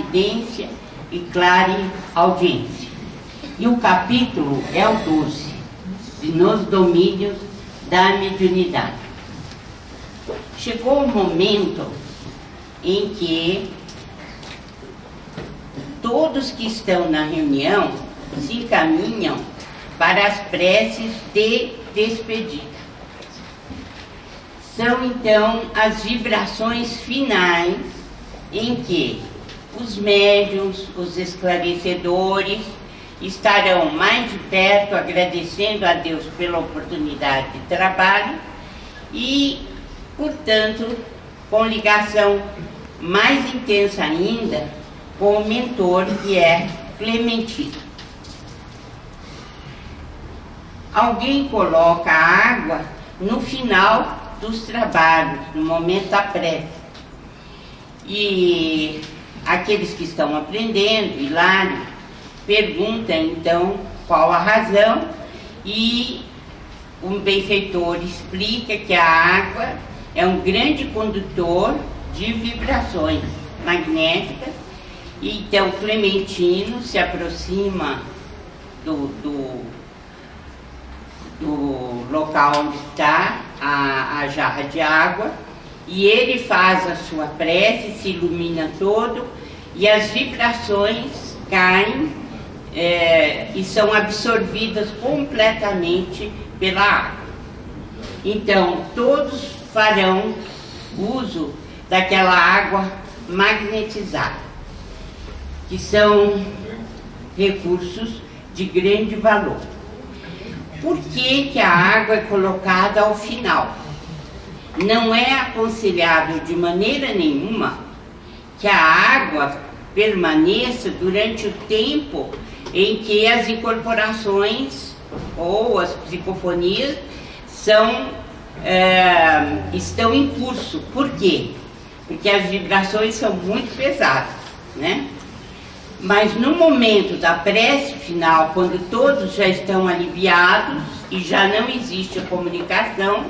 clarividência e clareaudiência. E o capítulo é o 12, nos domínios da mediunidade. Chegou o momento em que todos que estão na reunião se encaminham para as preces de despedida. São então as vibrações finais em que os médiuns, os esclarecedores estarão mais de perto agradecendo a Deus pela oportunidade de trabalho e, portanto, com ligação mais intensa ainda com o mentor, que é Clementino. Alguém coloca a água no final dos trabalhos, no momento da prece. E aqueles que estão aprendendo, Hilário, perguntam então qual a razão, e um benfeitor explica que a água é um grande condutor de vibrações magnéticas. E então Clementino se aproxima do local onde está a jarra de água, e ele faz a sua prece, se ilumina todo, e as vibrações caem e são absorvidas completamente pela água. Então todos farão uso daquela água magnetizada, que são recursos de grande valor. Por que a água é colocada ao final? Não é aconselhável de maneira nenhuma que a água permaneça durante o tempo em que as incorporações ou as psicofonias estão em curso. Por quê? Porque as vibrações são muito pesadas, né? Mas no momento da prece final, quando todos já estão aliviados e já não existe a comunicação,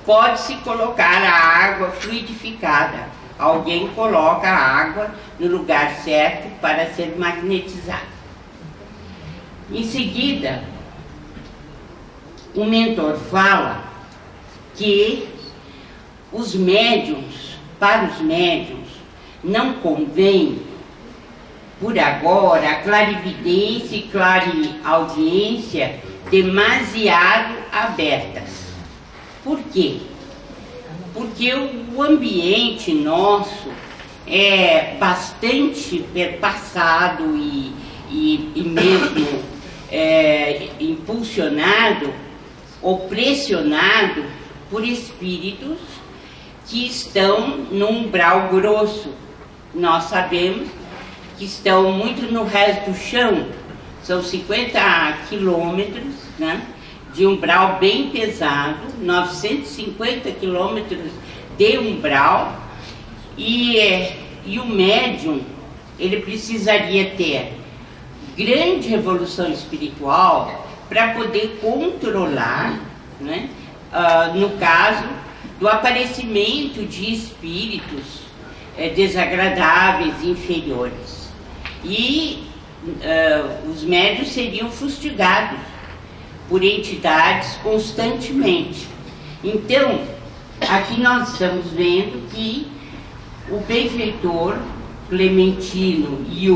pode-se colocar a água fluidificada. Alguém coloca a água no lugar certo para ser magnetizada. Em seguida, o mentor fala que para os médiuns, não convém por agora a clarividência e clareaudiência demasiado abertas. Por quê? Porque o ambiente nosso é bastante perpassado e mesmo impulsionado ou pressionado por espíritos que estão no umbral grosso. Nós sabemos que estão muito no resto do chão, são 50 quilômetros, né, de umbral bem pesado, 950 quilômetros de umbral, e o médium, ele precisaria ter grande revolução espiritual para poder controlar, né, no caso do aparecimento de espíritos desagradáveis, inferiores. E os médiuns seriam fustigados por entidades constantemente. Então, aqui nós estamos vendo que o benfeitor Clementino e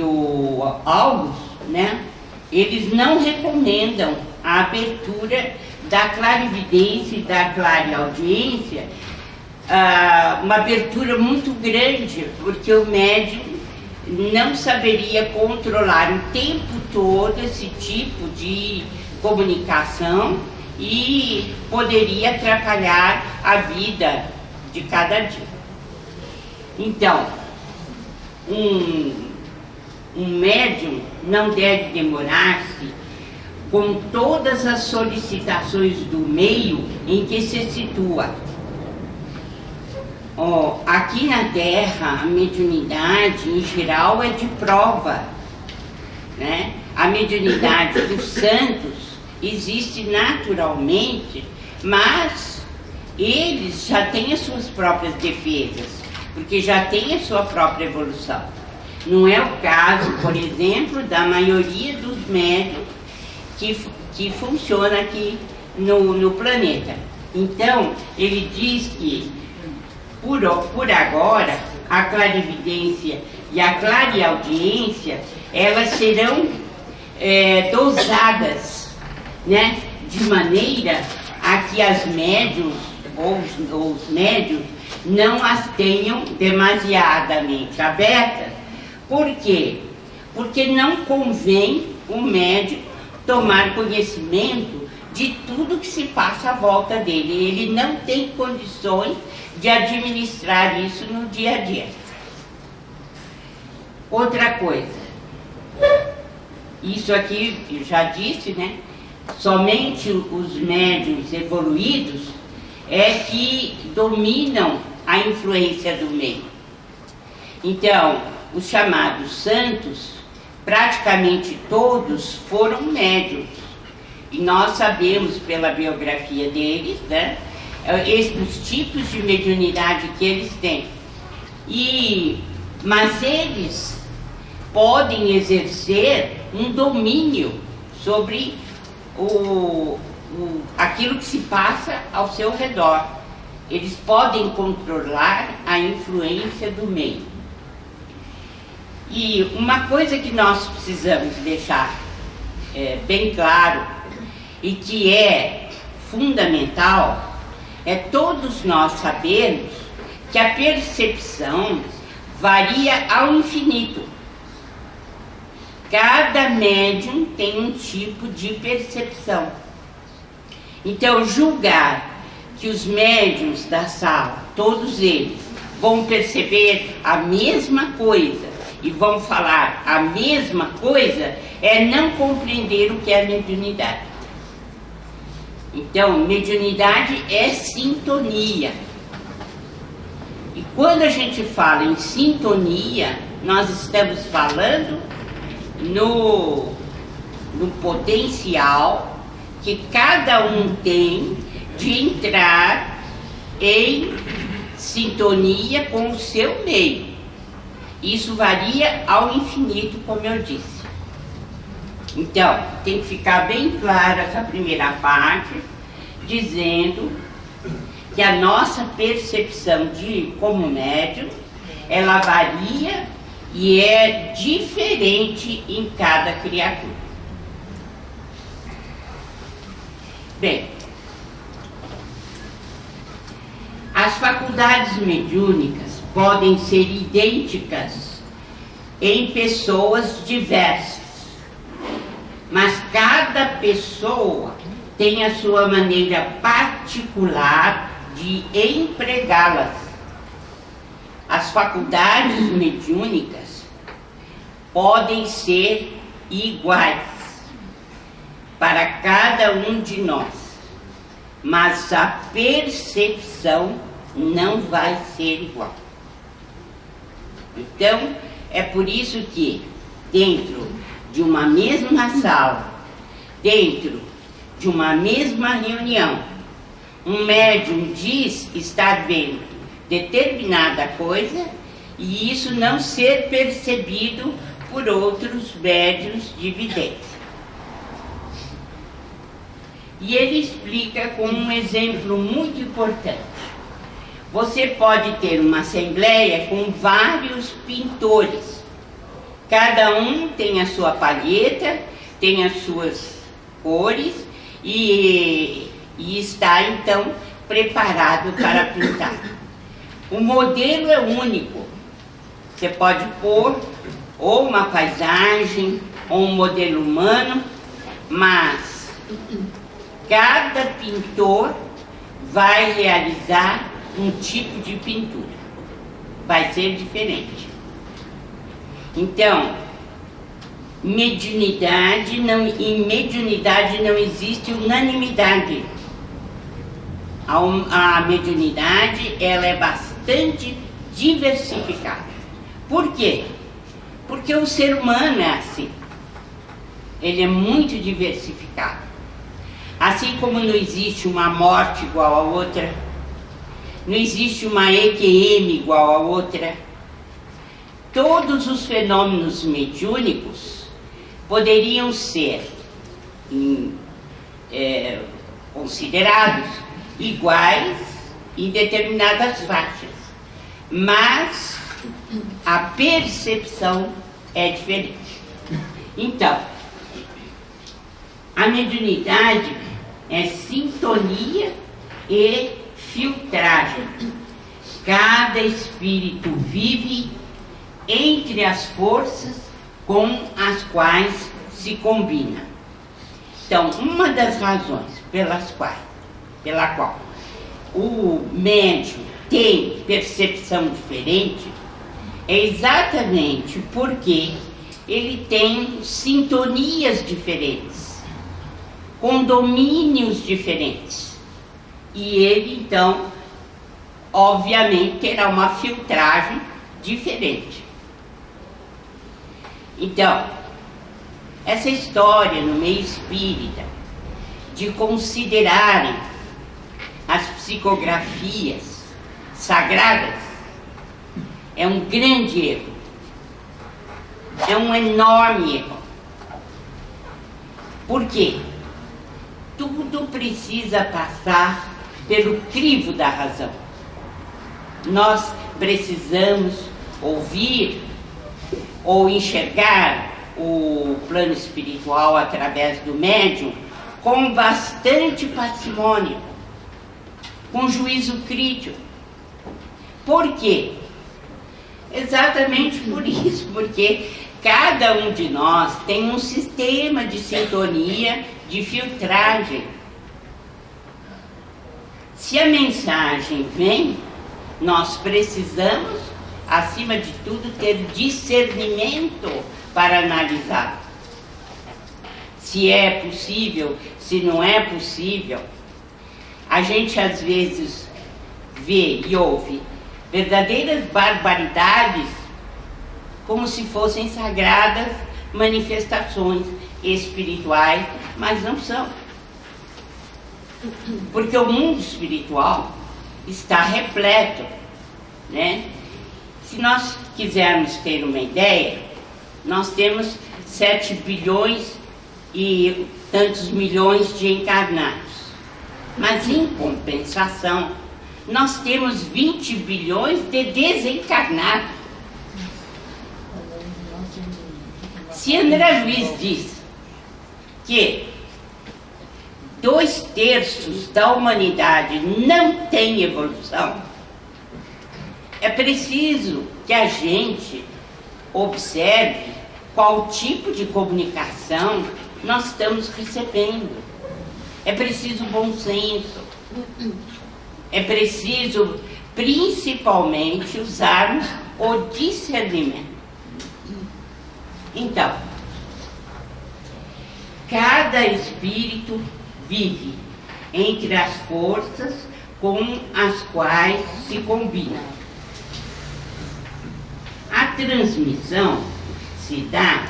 o Augusto, né, eles não recomendam a abertura da clarividência e da clareaudiência, uma abertura muito grande, porque o médium não saberia controlar o tempo todo esse tipo de comunicação e poderia atrapalhar a vida de cada dia. Então, um médium não deve demorar-se com todas as solicitações do meio em que se situa. Aqui na Terra, a mediunidade, em geral, é de prova, né? A mediunidade dos santos existe naturalmente, mas eles já têm as suas próprias defesas. porque já tem a sua própria evolução. Não é o caso, por exemplo, da maioria dos médiums que funciona aqui no planeta. Então, ele diz que, por agora, a clarividência e a clareaudiência, elas serão dosadas, né? De maneira a que as médiums ou os médiums não as tenham demasiadamente abertas. Por quê? Porque não convém o médium tomar conhecimento de tudo que se passa à volta dele. Ele não tem condições de administrar isso no dia a dia. Outra coisa, isso aqui eu já disse, né? Somente os médiuns evoluídos é que dominam a influência do meio. Então, os chamados santos, praticamente todos foram médiuns. E nós sabemos pela biografia deles, né, os tipos de mediunidade que eles têm. Mas eles podem exercer um domínio sobre aquilo que se passa ao seu redor. Eles podem controlar a influência do meio. E uma coisa que nós precisamos deixar bem claro e que é fundamental é todos nós sabermos que a percepção varia ao infinito. Cada médium tem um tipo de percepção. Então, julgar que os médiuns da sala, todos eles, vão perceber a mesma coisa e vão falar a mesma coisa é não compreender o que é mediunidade. Então, mediunidade é sintonia. E quando a gente fala em sintonia, nós estamos falando no potencial que cada um tem de entrar em sintonia com o seu meio. Isso varia ao infinito, como eu disse. Então, tem que ficar bem clara essa primeira parte, dizendo que a nossa percepção como médium, ela varia e é diferente em cada criatura. Bem, as faculdades mediúnicas podem ser idênticas em pessoas diversas, mas cada pessoa tem a sua maneira particular de empregá-las. As faculdades mediúnicas podem ser iguais para cada um de nós, mas a percepção não vai ser igual. Então, é por isso que dentro de uma mesma sala, dentro de uma mesma reunião, um médium diz estar vendo determinada coisa e isso não ser percebido por outros médiuns de vidência. E ele explica com um exemplo muito importante. Você pode ter uma assembleia com vários pintores. Cada um tem a sua palheta, tem as suas cores e está então preparado para pintar. O modelo é único. Você pode pôr ou uma paisagem ou um modelo humano, mas cada pintor vai realizar um tipo de pintura. Vai ser diferente. Então, em mediunidade não existe unanimidade. A mediunidade, ela é bastante diversificada. Por quê? Porque o ser humano é assim. Ele é muito diversificado. Assim como não existe uma morte igual a outra, Não existe uma EQM igual a outra. Todos os fenômenos mediúnicos poderiam ser considerados iguais em determinadas faixas, mas a percepção é diferente. Então, a mediunidade é sintonia e filtragem. Cada espírito vive entre as forças com as quais se combina. Então, uma das razões pela qual o médium tem percepção diferente é exatamente porque ele tem sintonias diferentes, condomínios diferentes. E ele, então, obviamente, terá uma filtragem diferente. Então, essa história no meio espírita de considerarem as psicografias sagradas é um grande erro. É um enorme erro. Por quê? Tudo precisa passar pelo crivo da razão. Nós precisamos ouvir ou enxergar o plano espiritual através do médium com bastante parcimônia, com juízo crítico. Por quê? Exatamente por isso, porque cada um de nós tem um sistema de sintonia, de filtragem. Se a mensagem vem, nós precisamos, acima de tudo, ter discernimento para analisar. Se é possível, se não é possível. A gente às vezes vê e ouve verdadeiras barbaridades como se fossem sagradas manifestações espirituais, mas não são. Porque o mundo espiritual está repleto, né? Se nós quisermos ter uma ideia, nós temos 7 bilhões e tantos milhões de encarnados. Mas, em compensação, nós temos 20 bilhões de desencarnados. Se André Luiz diz que 2/3 da humanidade não tem evolução, é preciso que a gente observe qual tipo de comunicação nós estamos recebendo. É preciso bom senso. É preciso, principalmente, usarmos o discernimento. Então, cada espírito vive entre as forças com as quais se combina. A transmissão se dá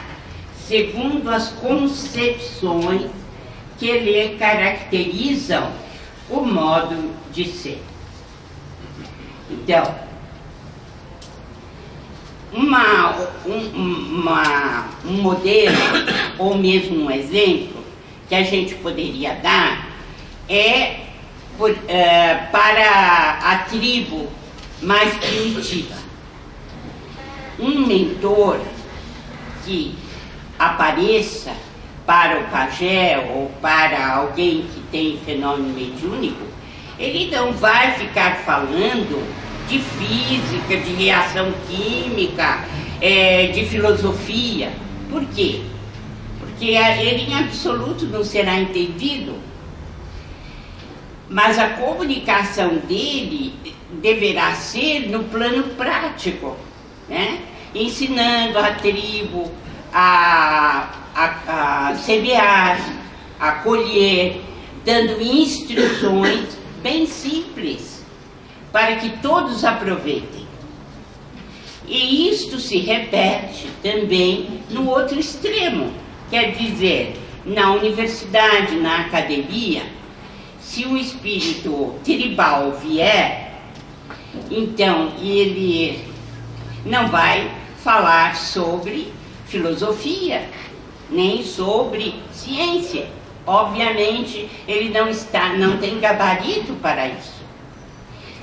segundo as concepções que lhe caracterizam o modo de ser. Então, um modelo, ou mesmo um exemplo, que a gente poderia dar é para a tribo mais primitiva. Um mentor que apareça para o pajé ou para alguém que tem fenômeno mediúnico, ele não vai ficar falando de física, de reação química, de filosofia. Por quê? Porque ele em absoluto não será entendido. Mas a comunicação dele deverá ser no plano prático, né? Ensinando a tribo a semear, a colher, dando instruções bem simples, para que todos aproveitem. E isto se repete também no outro extremo, quer dizer, na universidade, na academia, se um espírito tribal vier, Então, ele não vai falar sobre filosofia, nem sobre ciência. Obviamente, ele não tem gabarito para isso.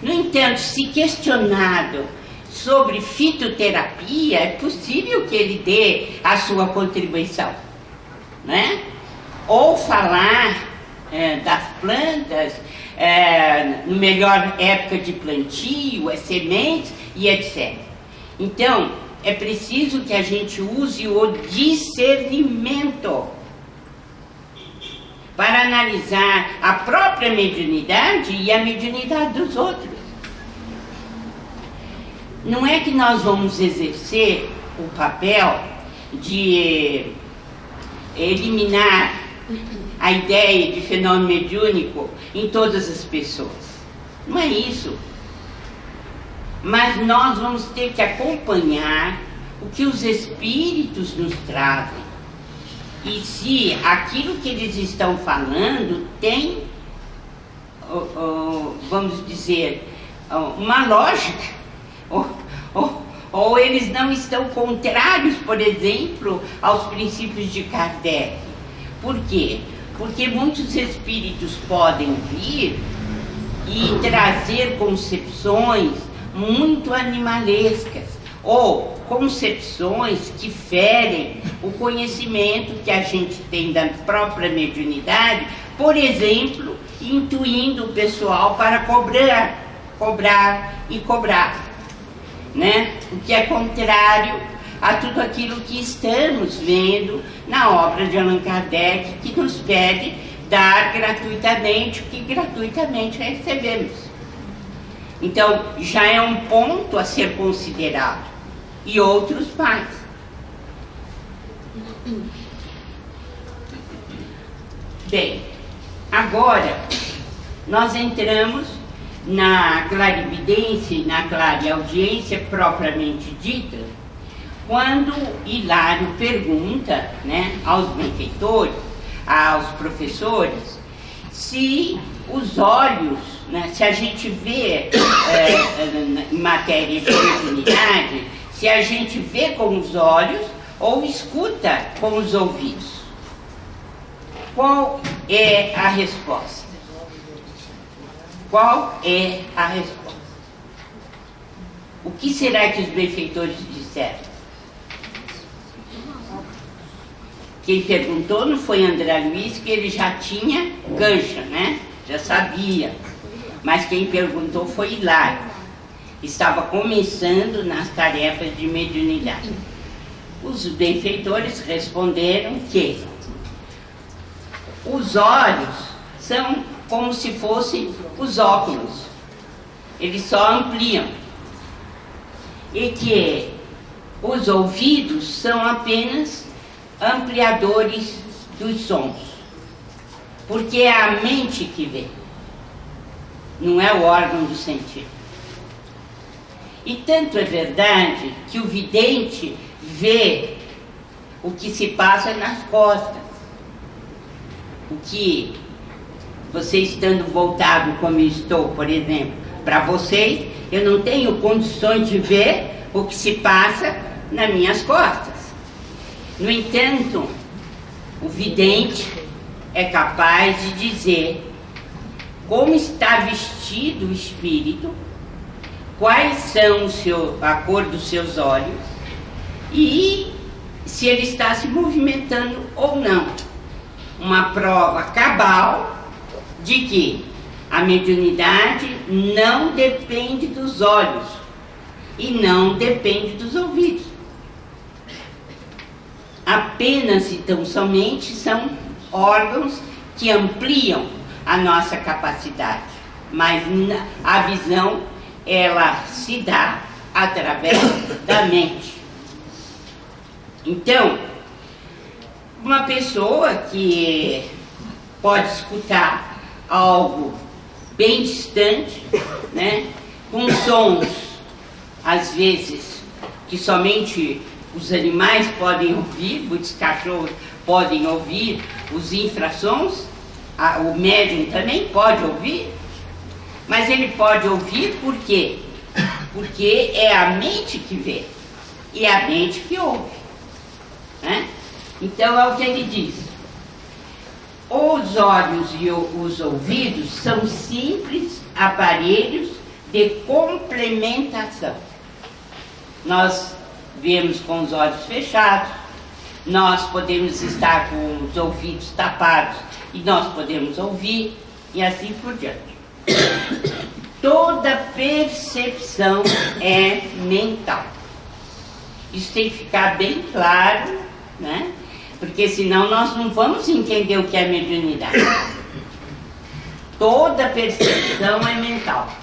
No entanto, se questionado sobre fitoterapia, é possível que ele dê a sua contribuição, né? Ou falar das plantas, no melhor época de plantio, as sementes e etc. Então, é preciso que a gente use o discernimento para analisar a própria mediunidade e a mediunidade dos outros. Não é que nós vamos exercer o papel de eliminar a ideia de fenômeno mediúnico em todas as pessoas. Não é isso. Mas nós vamos ter que acompanhar o que os espíritos nos trazem. E se aquilo que eles estão falando tem, vamos dizer, uma lógica, ou eles não estão contrários, por exemplo, aos princípios de Kardec. Por quê? Porque muitos espíritos podem vir e trazer concepções muito animalescas, ou concepções que ferem o conhecimento que a gente tem da própria mediunidade, por exemplo, intuindo o pessoal para cobrar, né? O que é contrário a tudo aquilo que estamos vendo na obra de Allan Kardec, que nos pede dar gratuitamente o que gratuitamente recebemos. Então, já é um ponto a ser considerado, e outros mais. Bem, agora nós entramos na clarividência e na clareaudiência propriamente dita, quando Hilário pergunta, né, aos benfeitores, aos professores, se os olhos, né, se a gente vê em matéria de mediunidade, se a gente vê com os olhos ou escuta com os ouvidos. Qual é a resposta? Qual é a resposta? O que será que os benfeitores disseram? Quem perguntou não foi André Luiz, que ele já tinha cancha, né? Já sabia. Mas quem perguntou foi Hilário. Estava começando nas tarefas de mediunidade. Os benfeitores responderam que os olhos são como se fossem os óculos. Eles só ampliam. E que os ouvidos são apenas ampliadores dos sons. Porque é a mente que vê, não é o órgão do sentido. E tanto é verdade que o vidente vê o que se passa nas costas. O que você estando voltado como eu estou, por exemplo, para vocês, eu não tenho condições de ver o que se passa nas minhas costas. No entanto, o vidente é capaz de dizer como está vestido o espírito, quais são a cor dos seus olhos e se ele está se movimentando ou não. Uma prova cabal de que a mediunidade não depende dos olhos e não depende dos ouvidos. Apenas e tão somente são órgãos que ampliam a nossa capacidade, mas a visão, ela se dá através da mente. Então, uma pessoa que pode escutar algo bem distante, né, com sons, às vezes, que somente os animais podem ouvir, muitos cachorros podem ouvir os infrassons, o médium também pode ouvir, mas ele pode ouvir por quê? porque é a mente que vê e a mente que ouve, né? Então é o que ele diz: os olhos e os ouvidos são simples aparelhos de complementação. Nós vemos com os olhos fechados, nós podemos estar com os ouvidos tapados e nós podemos ouvir, e assim por diante. Toda percepção é mental. Isso tem que ficar bem claro, né? Porque senão nós não vamos entender o que é mediunidade. Toda percepção é mental.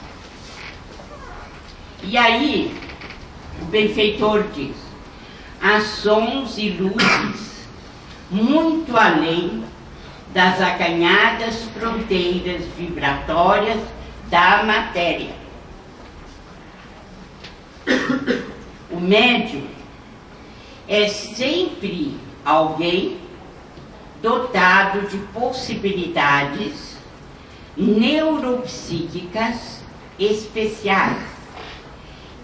E aí, o benfeitor diz: há sons e luzes muito além das acanhadas fronteiras vibratórias da matéria. O médium é sempre alguém dotado de possibilidades neuropsíquicas especiais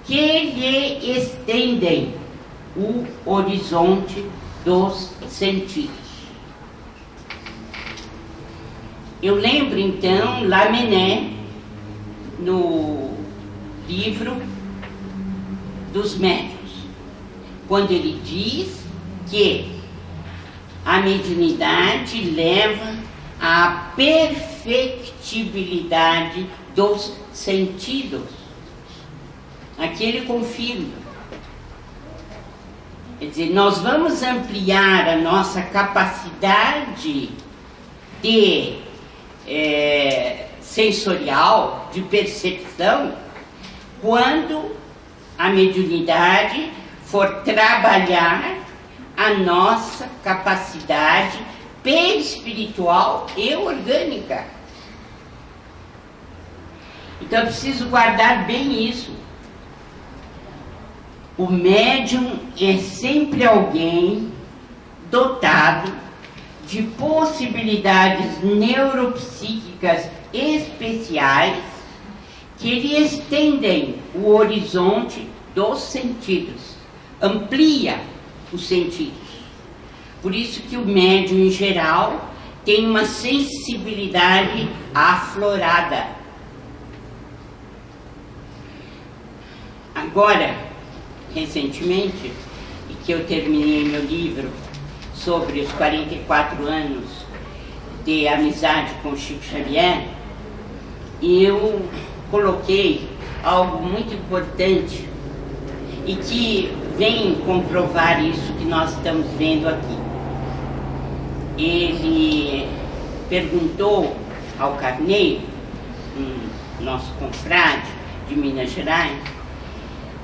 que lhe estendem o horizonte dos sentidos. Eu lembro então Lamennais, no livro dos médiuns, quando ele diz que a mediunidade leva à perfectibilidade dos sentidos. Aqui ele confirma. Quer dizer, nós vamos ampliar a nossa capacidade de sensorial, de percepção, quando a mediunidade for trabalhar a nossa capacidade perispiritual e orgânica. Então eu preciso guardar bem isso. O médium é sempre alguém dotado de possibilidades neuropsíquicas especiais que lhe estendem o horizonte dos sentidos, amplia os sentidos. Por isso que o médium em geral tem uma sensibilidade aflorada. Agora, recentemente, e que eu terminei meu livro sobre os 44 anos de amizade com Chico Xavier, eu coloquei algo muito importante e que vem comprovar isso que nós estamos vendo aqui. Ele perguntou ao Carneiro, nosso confrade de Minas Gerais,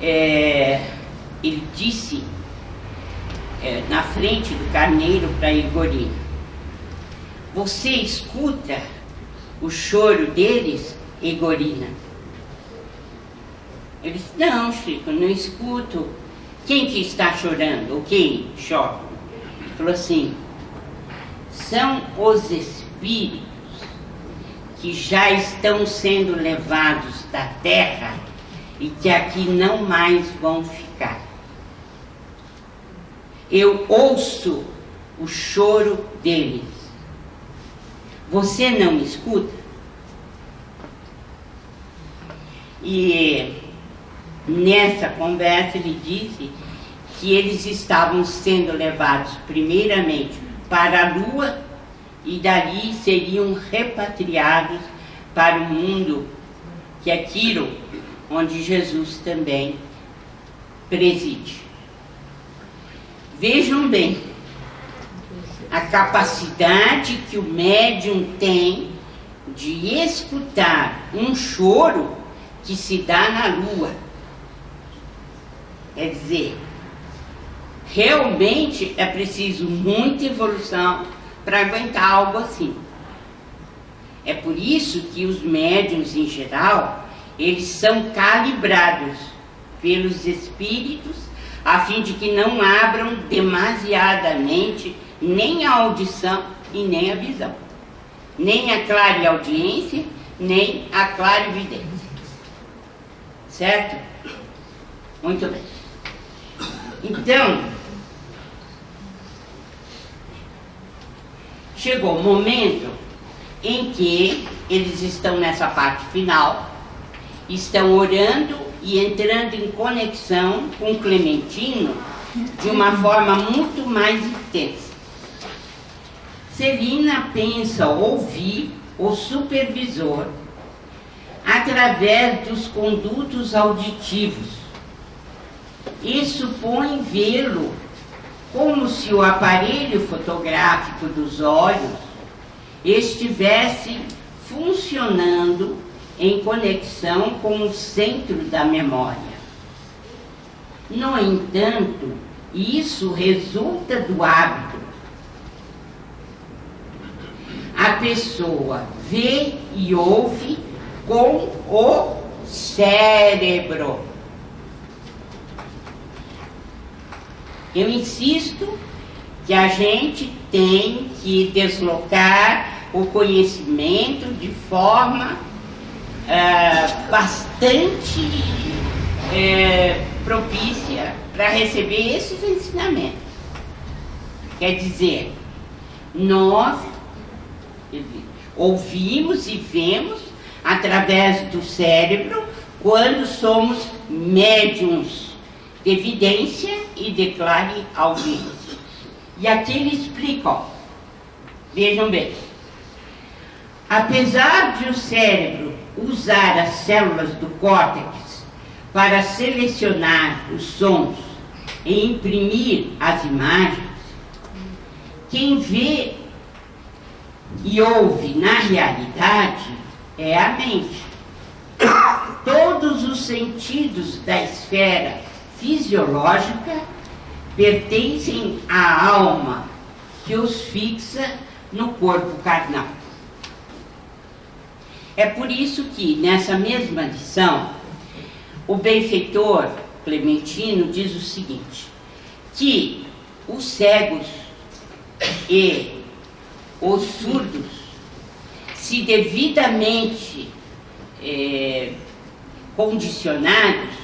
ele disse na frente do Carneiro para Igorina: você escuta o choro deles, Igorina? Ele disse: não, Chico, não escuto. Quem que está chorando? Ou quem chora? Ele falou assim: são os espíritos que já estão sendo levados da terra e que aqui não mais vão ficar. Eu ouço o choro deles. Você não escuta? E nessa conversa ele disse que eles estavam sendo levados primeiramente para a Lua e dali seriam repatriados para o mundo que é Quiro, onde Jesus também preside. Vejam bem a capacidade que o médium tem de escutar um choro que se dá na Lua. Quer dizer, realmente é preciso muita evolução para aguentar algo assim. É por isso que os médiuns em geral, eles são calibrados pelos espíritos a fim de que não abram demasiadamente nem a audição e nem a visão, nem a clareaudiência, nem a clarividência. Certo? Muito bem. Então, chegou o momento em que eles estão nessa parte final, estão orando e entrando em conexão com Clementino de uma forma muito mais intensa. Celina pensa ouvir o supervisor através dos condutos auditivos e supõe vê-lo como se o aparelho fotográfico dos olhos estivesse funcionando em conexão com o centro da memória. No entanto, isso resulta do hábito. A pessoa vê e ouve com o cérebro. Eu insisto que a gente tem que deslocar o conhecimento de forma bastante propícia para receber esses ensinamentos. Quer dizer, nós ouvimos e vemos através do cérebro quando somos médiums de evidência e declare ao vivo. E aqui ele explica, ó, vejam bem, apesar de o cérebro usar as células do córtex para selecionar os sons e imprimir as imagens, quem vê e ouve na realidade é a mente. Todos os sentidos da esfera fisiológica pertencem à alma que os fixa no corpo carnal. É por isso que, nessa mesma lição, o benfeitor Clementino diz o seguinte, que os cegos e os surdos, se devidamente condicionados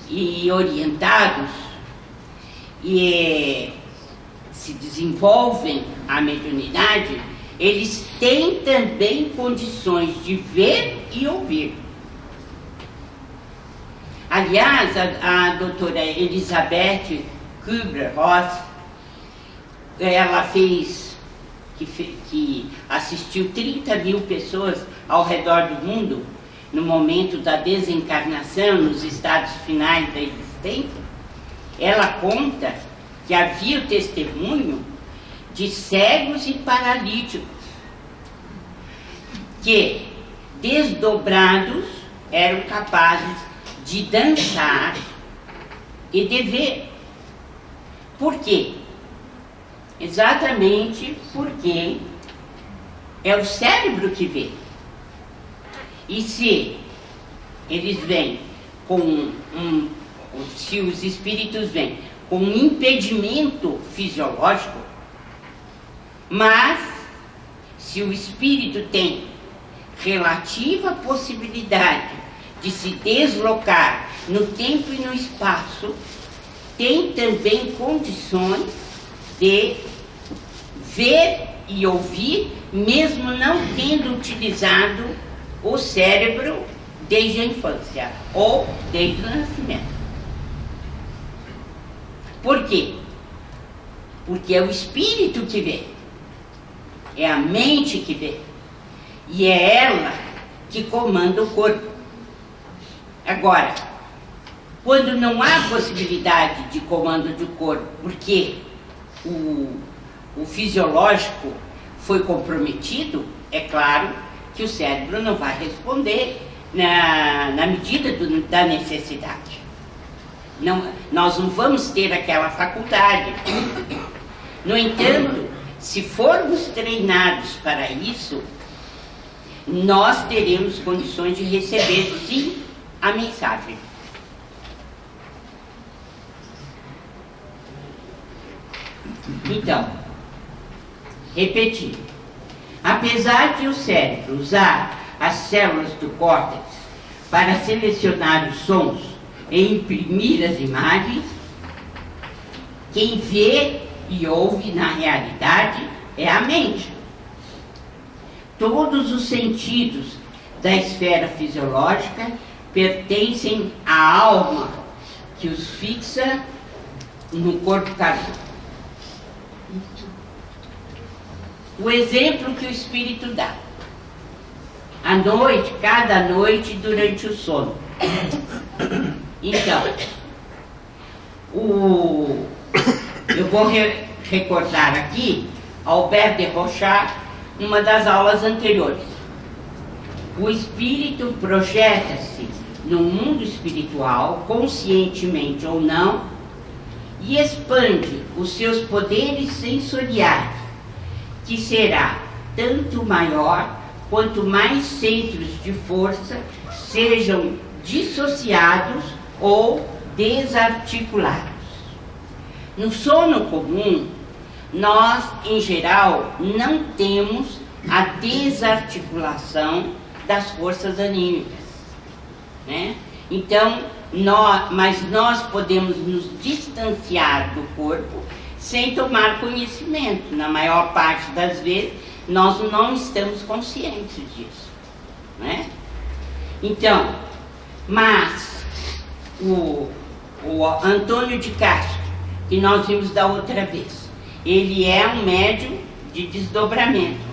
e orientados, e se desenvolvem a mediunidade, eles têm também condições de ver e ouvir. Aliás, a doutora Elizabeth Kübler-Ross, ela fez, que assistiu 30 mil pessoas ao redor do mundo no momento da desencarnação, nos estados finais da existência. Ela conta que havia o testemunho de cegos e paralíticos que, desdobrados, eram capazes de dançar e de ver. Por quê? Exatamente porque é o cérebro que vê. E se eles vêm com se os espíritos vêm com um impedimento fisiológico, mas se o espírito tem relativa possibilidade de se deslocar no tempo e no espaço, tem também condições de ver e ouvir, mesmo não tendo utilizado o cérebro desde a infância ou desde o nascimento. Por quê? Porque é o espírito que vê, é a mente que vê, e é ela que comanda o corpo. Agora, quando não há possibilidade de comando do corpo, porque o fisiológico foi comprometido, é claro que o cérebro não vai responder na medida da necessidade. Não, nós não vamos ter aquela faculdade. No entanto, se formos treinados para isso, nós teremos condições de receber, sim, a mensagem. Então, repetindo, apesar de o cérebro usar as células do córtex para selecionar os sons em imprimir as imagens. Quem vê e ouve na realidade é a mente. Todos os sentidos da esfera fisiológica pertencem à alma, que os fixa no corpo carnal. O exemplo que o espírito dá. À noite, cada noite, durante o sono. Então, eu vou recordar aqui Albert de Rochat, numa das aulas anteriores. O espírito projeta-se no mundo espiritual, conscientemente ou não, e expande os seus poderes sensoriais, que será tanto maior quanto mais centros de força sejam dissociados ou desarticulados. No sono comum, nós, em geral, não temos a desarticulação das forças anímicas, né? Então, mas nós podemos nos distanciar do corpo sem tomar conhecimento. Na maior parte das vezes, nós não estamos conscientes disso, né? Então, mas o Antônio de Castro, que nós vimos da outra vez, ele é um médium de desdobramento.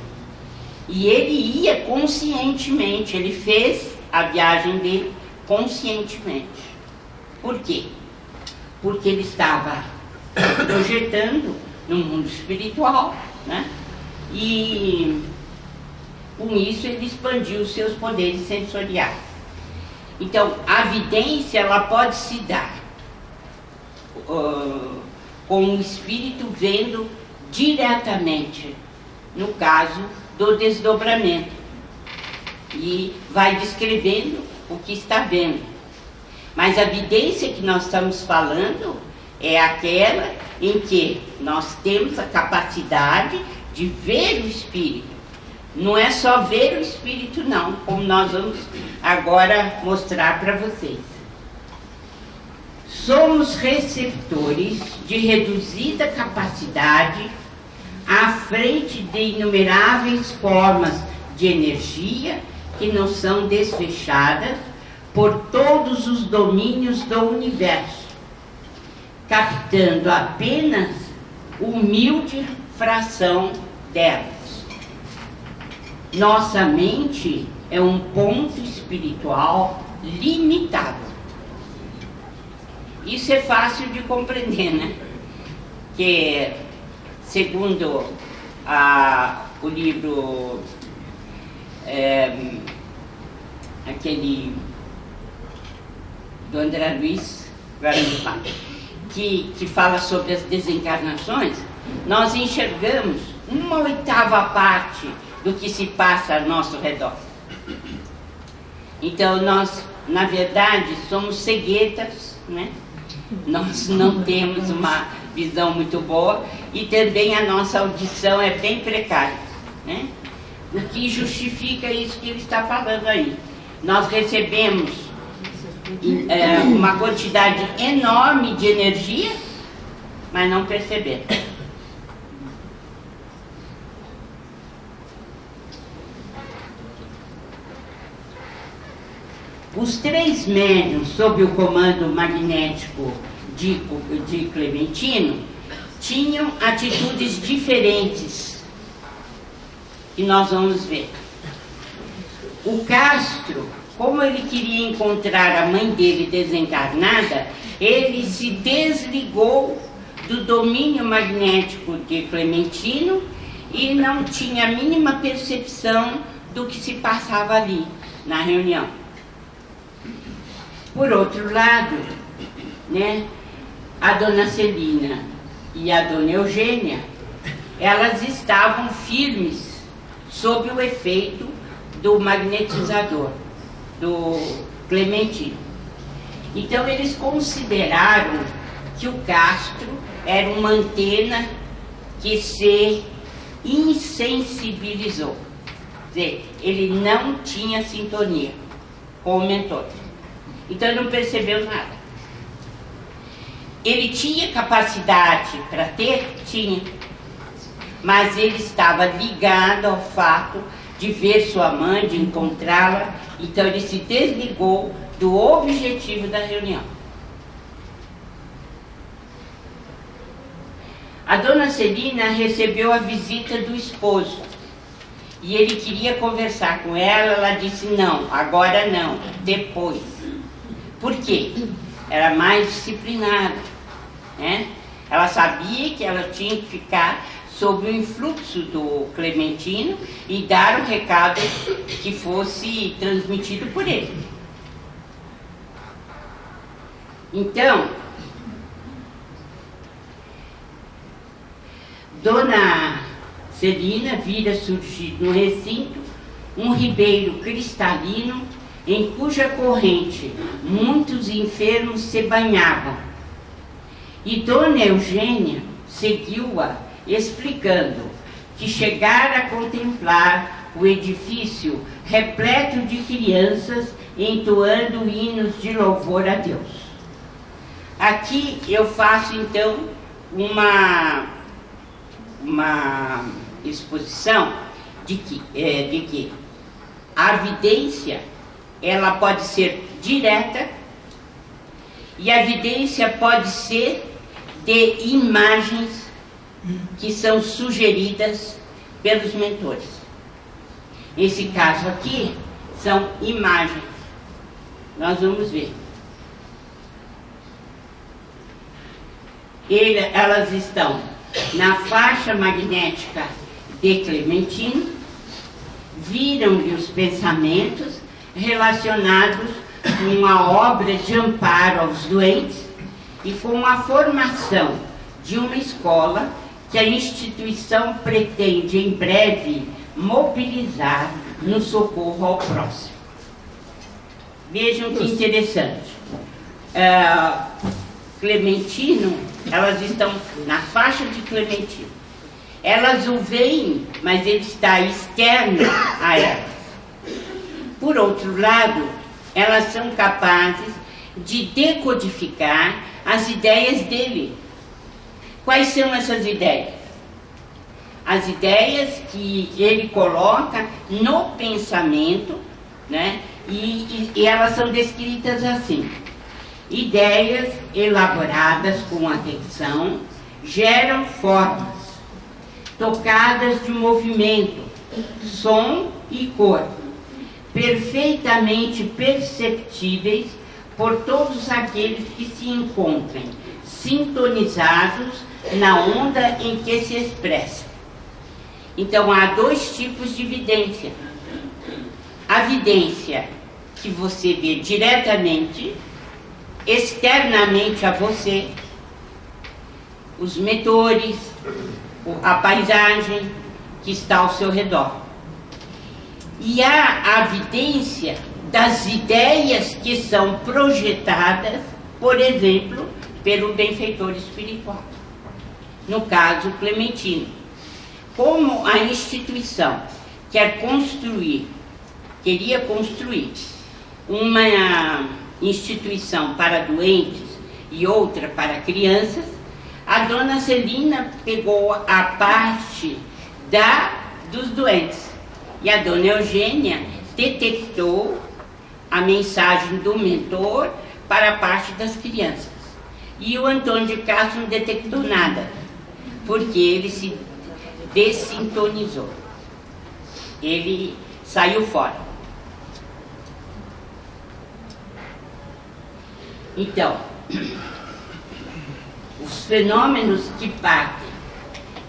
E ele ia conscientemente, ele fez a viagem dele conscientemente. Por quê? Porque ele estava projetando no mundo espiritual, né? E com isso ele expandiu os seus poderes sensoriais. Então, a vidência, ela pode se dar com o espírito vendo diretamente, no caso do desdobramento, e vai descrevendo o que está vendo. Mas a vidência que nós estamos falando é aquela em que nós temos a capacidade de ver o espírito. Não é só ver o espírito, não, como nós vamos agora mostrar para vocês. Somos receptores de reduzida capacidade à frente de inumeráveis formas de energia que nos são desfechadas por todos os domínios do universo, captando apenas humilde fração delas. Nossa mente é um ponto espiritual limitado. Isso é fácil de compreender, né? Que, segundo o livro, aquele do André Luiz, que fala sobre as desencarnações, nós enxergamos 1/8 parte do que se passa ao nosso redor. Então nós, na verdade, somos ceguetas, né? Nós não temos uma visão muito boa e também a nossa audição é bem precária, né? O que justifica isso que ele está falando aí. Nós recebemos uma quantidade enorme de energia, mas não percebemos. Os 3 médiuns sob o comando magnético de Clementino tinham atitudes diferentes, que nós vamos ver. O Castro, como ele queria encontrar a mãe dele desencarnada, ele se desligou do domínio magnético de Clementino e não tinha a mínima percepção do que se passava ali na reunião. Por outro lado, né, a dona Celina e a dona Eugênia, elas estavam firmes sob o efeito do magnetizador, do Clementino. Então eles consideraram que o Castro era uma antena que se insensibilizou. Quer dizer, ele não tinha sintonia com o mentor. Então ele não percebeu nada. Ele tinha capacidade para ter? Tinha. Mas ele estava ligado ao fato de ver sua mãe, de encontrá-la, então ele se desligou do objetivo da reunião. A dona Celina recebeu a visita do esposo e ele queria conversar com ela. Ela disse: não, agora não, depois. Por quê? Era mais disciplinada, né? Ela sabia que ela tinha que ficar sob o influxo do Clementino e dar o recado que fosse transmitido por ele. Então, Dona Celina vira surgir no recinto um ribeiro cristalino em cuja corrente muitos enfermos se banhavam. E Dona Eugênia seguiu-a, explicando que chegara a contemplar o edifício repleto de crianças entoando hinos de louvor a Deus. Aqui eu faço então uma exposição de que a evidência ela pode ser direta e a evidência pode ser de imagens que são sugeridas pelos mentores. Nesse caso aqui são imagens. Nós vamos ver. Elas estão na faixa magnética de Clementino, viram-lhe os pensamentos relacionados com a obra de amparo aos doentes e com a formação de uma escola que a instituição pretende em breve mobilizar no socorro ao próximo. Vejam que interessante. Clementino, elas estão na faixa de Clementino. Elas o veem, mas ele está externo a elas. Por outro lado, elas são capazes de decodificar as ideias dele. Quais são essas ideias? As ideias que ele coloca no pensamento, né? E elas são descritas assim: ideias elaboradas com atenção geram formas, tocadas de movimento, som e cor, perfeitamente perceptíveis por todos aqueles que se encontrem sintonizados na onda em que se expressa. Então há dois tipos de vidência. A vidência que você vê diretamente, externamente a você, os mentores, a paisagem que está ao seu redor. E há a vidência das ideias que são projetadas, por exemplo, pelo benfeitor espiritual. No caso, Clementino. Como a instituição queria construir uma instituição para doentes e outra para crianças, a dona Celina pegou a parte dos doentes e a dona Eugênia detectou a mensagem do mentor para a parte das crianças. E o Antônio de Castro não detectou nada, porque ele se dessintonizou. Ele saiu fora. Então, os fenômenos que partem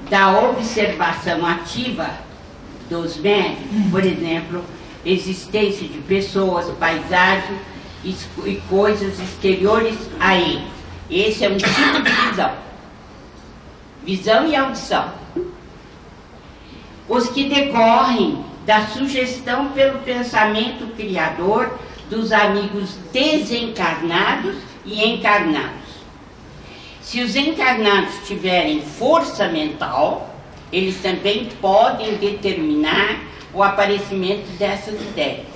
da observação ativa dos médios, por exemplo, existência de pessoas, paisagem e coisas exteriores a ele. Esse é um tipo de visão. Visão e audição. Os que decorrem da sugestão pelo pensamento criador dos amigos desencarnados e encarnados. Se os encarnados tiverem força mental, eles também podem determinar o aparecimento dessas ideias.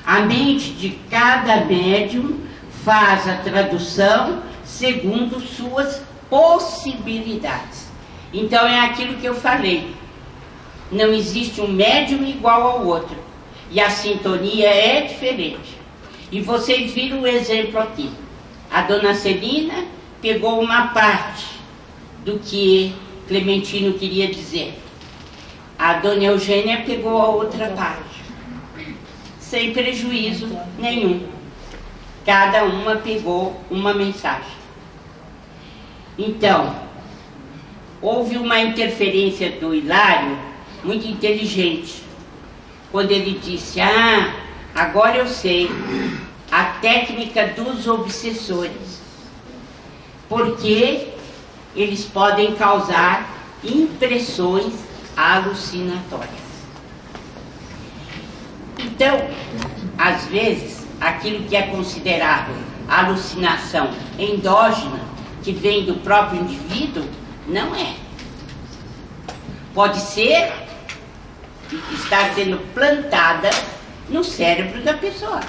A mente de cada médium faz a tradução segundo suas possibilidades. Então é aquilo que eu falei. Não existe um médium igual ao outro. E a sintonia é diferente. E vocês viram o exemplo aqui. A dona Celina pegou uma parte do que Clementino queria dizer. A dona Eugênia pegou a outra parte. Sem prejuízo nenhum. Cada uma pegou uma mensagem. Então, houve uma interferência do Hilário muito inteligente. Quando ele disse, agora eu sei a técnica dos obsessores. Porque eles podem causar impressões alucinatórias. Então, às vezes, aquilo que é considerado alucinação endógena, que vem do próprio indivíduo, não é. Pode ser estar sendo plantada no cérebro da pessoa.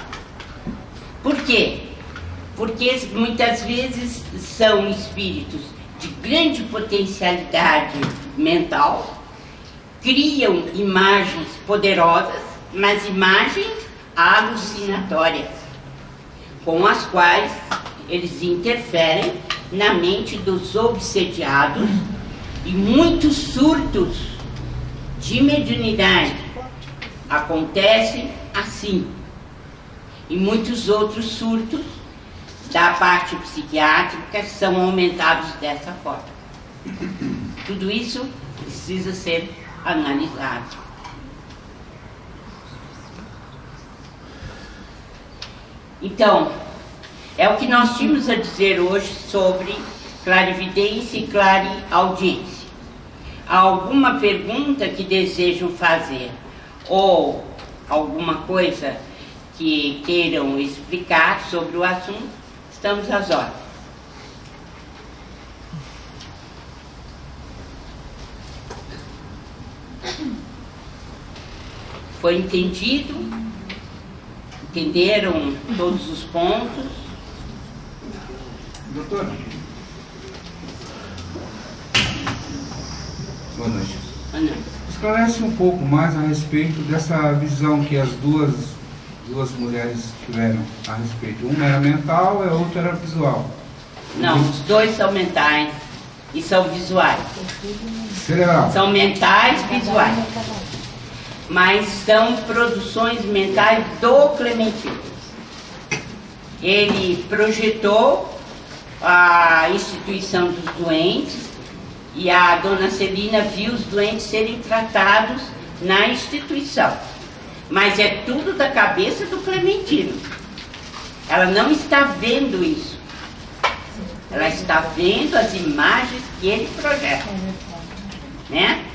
Por quê? Porque muitas vezes são espíritos de grande potencialidade mental, criam imagens poderosas, mas imagens alucinatórias, com as quais eles interferem na mente dos obsediados, e muitos surtos de mediunidade acontecem assim, e muitos outros surtos da parte psiquiátrica são aumentados dessa forma. Tudo isso precisa ser analisado. Então, é o que nós tínhamos a dizer hoje sobre clarividência e clareaudiência. Há alguma pergunta que desejam fazer ou alguma coisa que queiram explicar sobre o assunto, estamos às ordens. Foi entendido? Entenderam todos os pontos? Doutora. Boa noite. Boa noite. Esclarece um pouco mais a respeito dessa visão que as duas mulheres tiveram a respeito. Uma era mental e a outra era visual. Não, os dois são mentais e são visuais. Cerebral. São mentais visuais. Mas são produções mentais do Clementino. Ele projetou a instituição dos doentes e a dona Celina viu os doentes serem tratados na instituição. Mas é tudo da cabeça do Clementino. Ela não está vendo isso. Ela está vendo as imagens que ele projeta, né?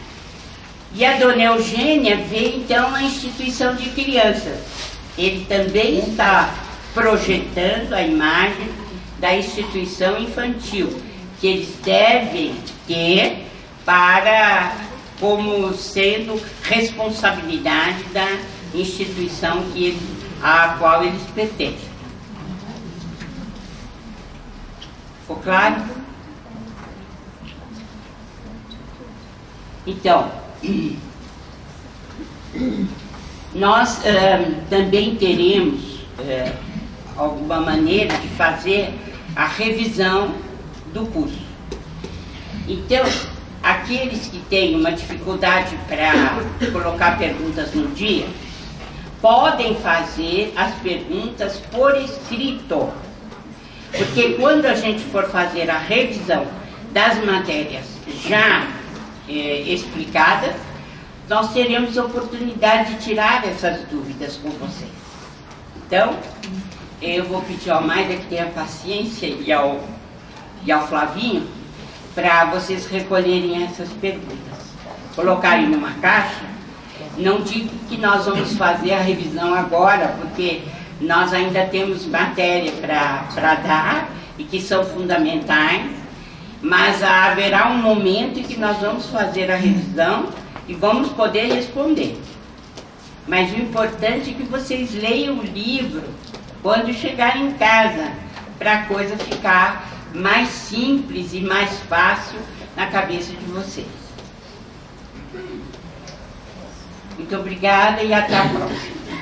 E a dona Eugênia vê então a instituição de crianças. Ele também está projetando a imagem da instituição infantil, que eles devem ter como sendo responsabilidade da instituição à qual eles pertencem. Ficou claro? Então, nós também teremos alguma maneira de fazer a revisão do curso. Então, aqueles que têm uma dificuldade para colocar perguntas no dia, podem fazer as perguntas por escrito. Porque quando a gente for fazer a revisão das matérias já explicadas, nós teremos a oportunidade de tirar essas dúvidas com vocês. Então, eu vou pedir ao Maida que tenha paciência e ao Flavinho para vocês recolherem essas perguntas, colocarem numa caixa. Não digo que nós vamos fazer a revisão agora, porque nós ainda temos matéria para dar e que são fundamentais, mas haverá um momento em que nós vamos fazer a revisão e vamos poder responder. Mas o importante é que vocês leiam o livro quando chegarem em casa, para a coisa ficar mais simples e mais fácil na cabeça de vocês. Muito obrigada e até a próxima.